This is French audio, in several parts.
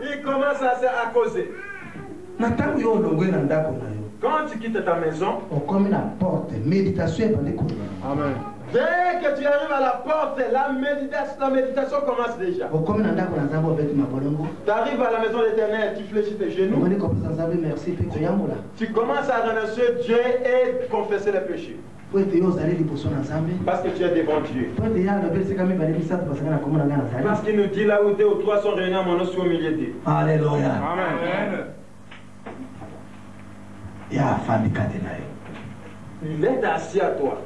Il commence à causer. Quand tu quittes ta maison, Amen. dès que tu arrives à la porte, la méditation commence déjà. Tu arrives à la maison de l'Éternel, tu fléchis tes genoux. Tu commences à remercier Dieu et confesser les péchés. Parce que tu es devant Dieu. Parce qu'il nous dit là où deux ou trois sont réunis à mon nom, je suis au milieu d'eux. Alléluia. Amen. Il est assis à toi.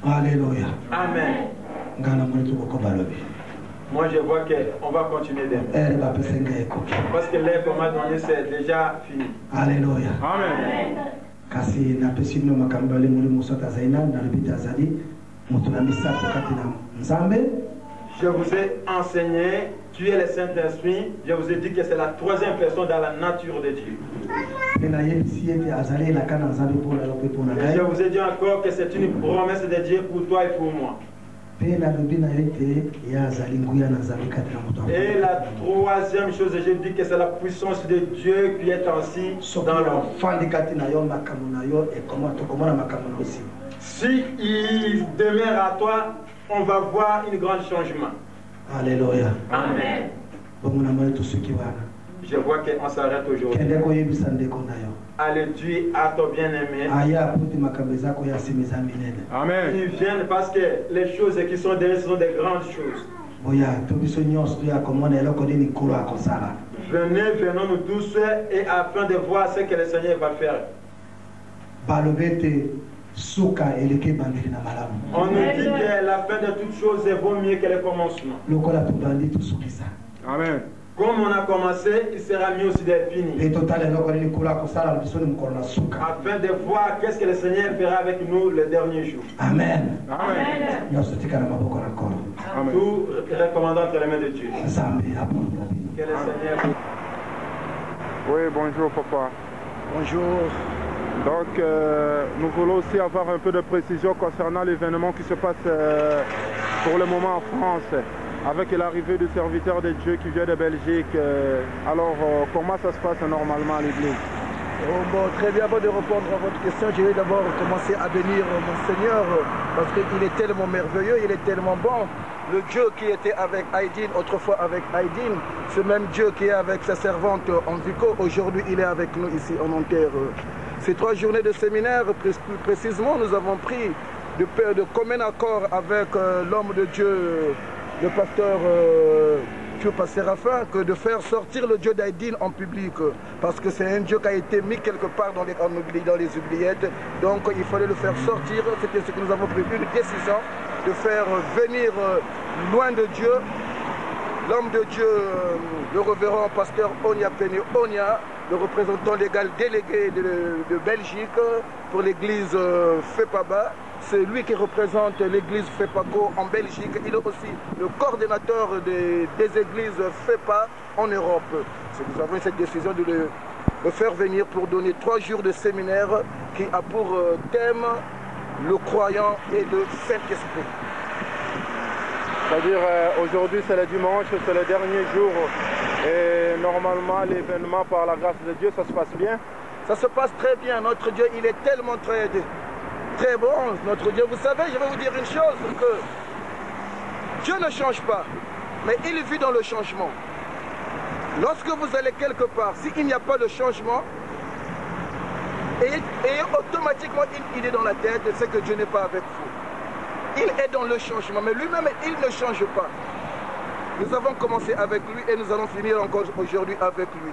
Alléluia. Amen. Moi je vois qu'on va continuer d'aimer. Parce que l'air qu'on m'a donné c'est déjà fini. Alléluia. Amen. Kasi na pesi no makambale muri musata zaina na rubita azali mutuna misato kati na nzambe. Je vous ai enseigné, tu es le Saint-Esprit. Je vous ai dit que c'est la troisième personne dans la nature de Dieu. Et je vous ai dit encore que c'est une promesse de Dieu pour toi et pour moi. Et la troisième chose, je dis que c'est la puissance de Dieu qui est ainsi dans l'homme. Si il demeure à toi, on va voir un grand changement. Alléluia. Amen. Je vois qu'on s'arrête aujourd'hui. Allez, Dieu à ton bien-aimé. Amen. Ils viennent parce que les choses qui sont derrière sont des grandes choses. Venez, venons nous tous et afin de voir ce que le Seigneur va faire. On nous dit que la fin de toutes choses vaut mieux que le commencement. Amen. Comme on a commencé, il sera mieux aussi d'être fini. Afin de voir qu'est-ce que le Seigneur fera avec nous le dernier jour. Amen. Amen. Tout recommandant entre les mains de Dieu. Que le Seigneur vous... Oui, bonjour papa. Bonjour. Donc, nous voulons aussi avoir un peu de précision concernant l'événement qui se passe pour le moment en France, avec l'arrivée du serviteur de Dieu qui vient de Belgique. Alors, comment ça se passe normalement à l'église? Bon, très bien, avant de répondre à votre question, je vais d'abord commencer à bénir mon Seigneur, parce qu'il est tellement merveilleux, il est tellement bon. Le Dieu qui était avec Aïdine, autrefois avec Aïdine, ce même Dieu qui est avec sa servante Envico, aujourd'hui il est avec nous ici en Nanterre. Ces 3 journées de séminaire, plus précisément, nous avons pris de commun accord avec l'homme de Dieu, le pasteur Séraphin, que de faire sortir le Dieu d'Aïdine en public, parce que c'est un Dieu qui a été mis quelque part dans les oubliettes, donc il fallait le faire sortir. C'était ce que nous avons pris, une décision de faire venir loin de Dieu l'homme de Dieu, le révérend pasteur Onia Pene Onia, le représentant légal délégué de Belgique pour l'église FEPABA. C'est lui qui représente l'église FEPACO en Belgique. Il est aussi le coordinateur des églises FEPA en Europe. Nous avons cette décision de le faire venir pour donner 3 jours de séminaire qui a pour thème le croyant et le Saint-Esprit. C'est-à-dire aujourd'hui c'est le dimanche, c'est le dernier jour et normalement l'événement par la grâce de Dieu, ça se passe bien? Ça se passe très bien. Notre Dieu, il est tellement très bon, notre Dieu. Vous savez, je vais vous dire une chose, que Dieu ne change pas, mais il vit dans le changement. Lorsque vous allez quelque part, s'il n'y a pas de changement, et automatiquement il est dans la tête, c'est que Dieu n'est pas avec vous. Il est dans le changement, mais lui-même, il ne change pas. Nous avons commencé avec lui et nous allons finir encore aujourd'hui avec lui.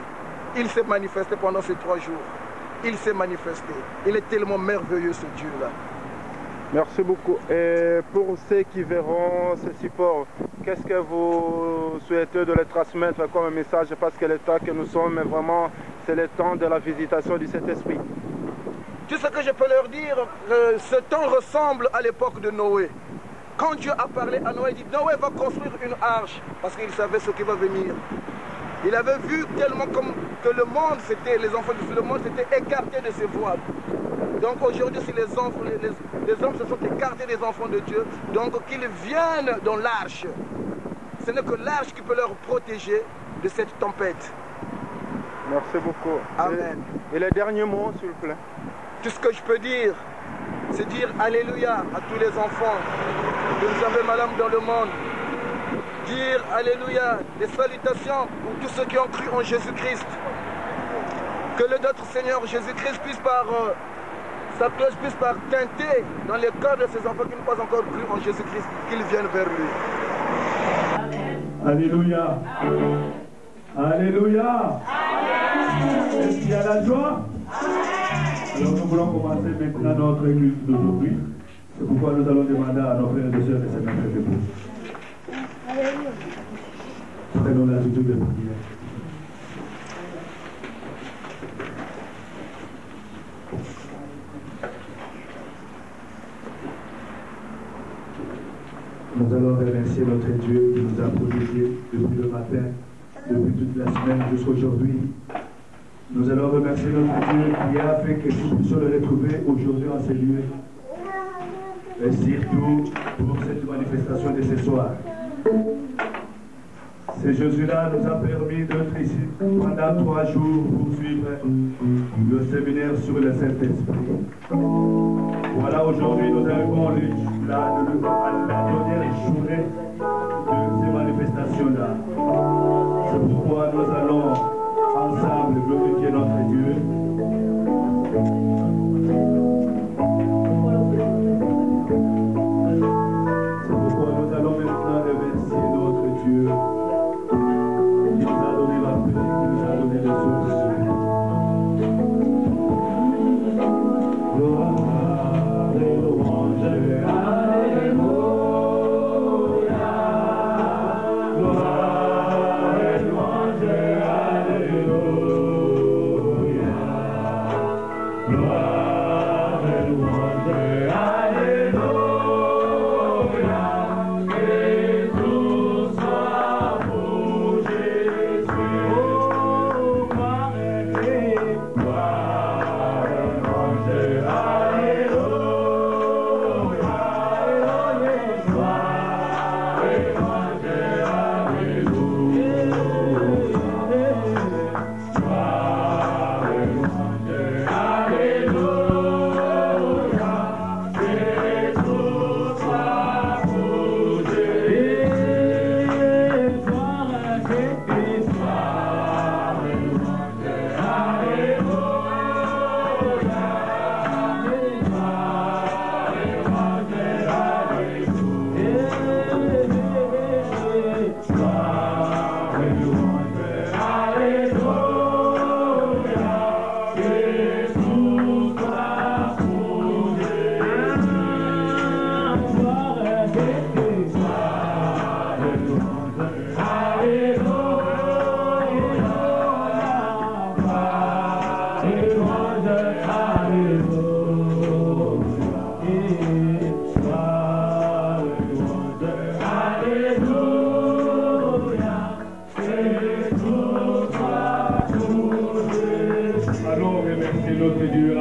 Il s'est manifesté pendant ces 3 jours. Il s'est manifesté. Il est tellement merveilleux, ce Dieu-là. Merci beaucoup. Et pour ceux qui verront ce support, qu'est-ce que vous souhaitez de les transmettre comme message? Parce que le temps que nous sommes, vraiment, c'est le temps de la visitation du Saint-Esprit. Tout ce que je peux leur dire, ce temps ressemble à l'époque de Noé. Quand Dieu a parlé à Noé, il dit Noé va construire une arche, parce qu'il savait ce qui va venir. Il avait vu tellement comme que le monde, les enfants de le monde s'étaient écartés de ses voiles. Donc aujourd'hui, si les hommes se sont écartés des enfants de Dieu, donc qu'ils viennent dans l'arche. Ce n'est que l'arche qui peut leur protéger de cette tempête. Merci beaucoup. Amen. Et les derniers mots, s'il vous plaît. Tout ce que je peux dire, c'est dire Alléluia à tous les enfants que nous avons madame dans le monde. Dire Alléluia, des salutations pour tous ceux qui ont cru en Jésus-Christ. Que le notre Seigneur Jésus-Christ puisse par sa cloche puisse par teinter dans les cœurs de ces enfants qui n'ont pas encore cru en Jésus-Christ, qu'ils viennent vers lui. Alléluia. Alléluia. Est-ce qu'il y a la joie? Alors nous voulons commencer maintenant notre église d'aujourd'hui. C'est pourquoi nous allons demander à nos frères et sœurs de se mettre debout. Prenons l'attitude de prière. Nous allons remercier notre Dieu qui nous a protégés depuis le matin, depuis toute la semaine jusqu'à aujourd'hui. Nous allons remercier notre Dieu qui a fait que nous puissions le retrouver aujourd'hui en ces lieux. Et surtout pour cette manifestation de ce soir. Ce Jésus-là nous a permis d'être ici pendant 3 jours pour suivre le séminaire sur le Saint-Esprit. Voilà, aujourd'hui nous arrivons à la dernière journée de ces manifestations-là. C'est pourquoi nous allons ensemble glorifier notre Dieu. C'est pourquoi nous allons maintenant remercier notre Dieu qui nous a donné la paix, qui nous a donné le souffle de vie. Gloire et louange, alléluia. Gloire et louange, alléluia. Gloire et louange, alléluia. Que tout soit pour Jésus. Oh, gloire et louange, alléluia. Gloire et louange, Allons remercier notre Dieu,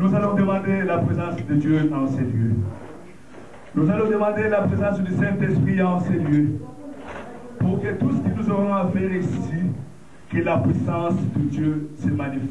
Nous allons demander la présence de Dieu en ces lieux. Nous allons demander la présence du Saint-Esprit en ces lieux. Pour que tout ce que nous aurons à faire ici, que la puissance de Dieu se manifeste.